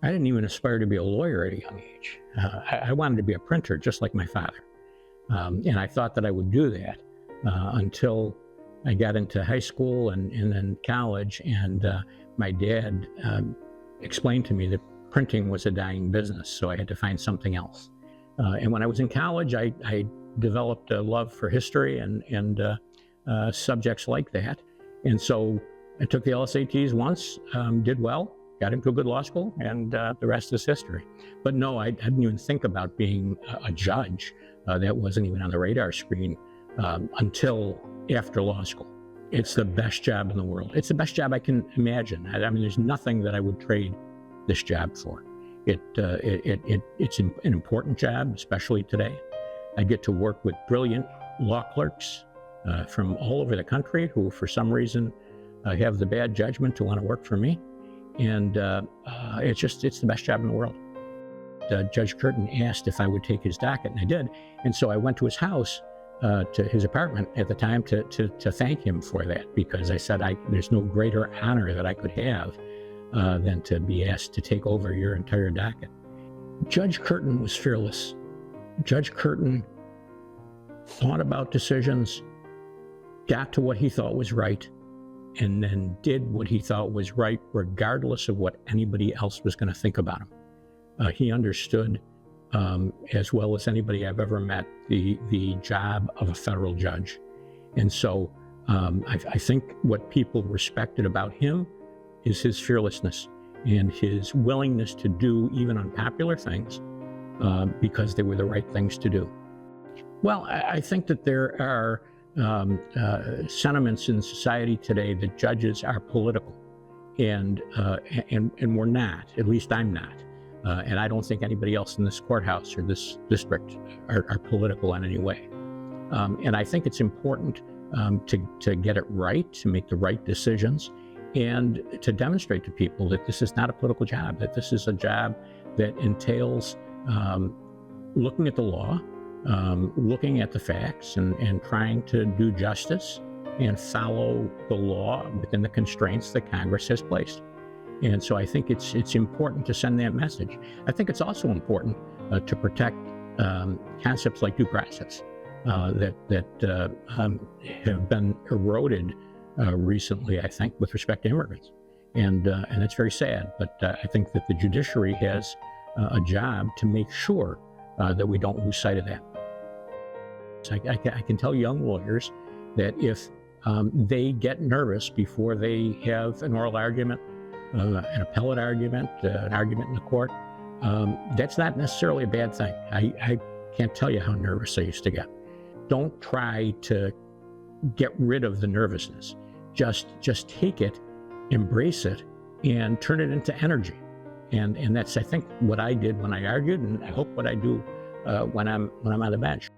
I didn't even aspire to be a lawyer at a young age. I wanted to be a printer, just like my father. And I thought that I would do that until I got into high school and then college. And my dad explained to me that printing was a dying business, so I had to find something else. And when I was in college, I developed a love for history and subjects like that. And so I took the LSATs once, did well, got into a good law school, and the rest is history. But no, I didn't even think about being a judge. That wasn't even on the radar screen until after law school. It's the best job in the world. It's the best job I can imagine. I mean, there's nothing that I would trade this job for. It's an important job, especially today. I get to work with brilliant law clerks from all over the country who, for some reason, have the bad judgment to want to work for me. And it's the best job in the world. Judge Curtin asked if I would take his docket, and I did. And so I went to his house, to his apartment at the time to thank him for that, because I said, there's no greater honor that I could have than to be asked to take over your entire docket. Judge Curtin was fearless. Judge Curtin thought about decisions, got to what he thought was right, and then did what he thought was right, regardless of what anybody else was going to think about him. He understood, as well as anybody I've ever met, the job of a federal judge. And so I think what people respected about him is his fearlessness and his willingness to do even unpopular things because they were the right things to do. Well, I think that there are sentiments in society today that judges are political, and we're not. At least I'm not, and I don't think anybody else in this courthouse or this district are political in any way. And I think it's important to get it right, to make the right decisions, and to demonstrate to people that this is not a political job, that this is a job that entails looking at the law, looking at the facts, and trying to do justice and follow the law within the constraints that Congress has placed. And so I think it's important to send that message. I think it's also important to protect concepts like due process that have been eroded recently, I think, with respect to immigrants. And it's very sad, but I think that the judiciary has a job to make sure that we don't lose sight of that. So I can tell young lawyers that if they get nervous before they have an oral argument, an appellate argument, an argument in the court, that's not necessarily a bad thing. I can't tell you how nervous I used to get. Don't try to get rid of the nervousness. Just take it, embrace it, and turn it into energy. And that's, I think, what I did when I argued, and I hope what I do when I'm on the bench.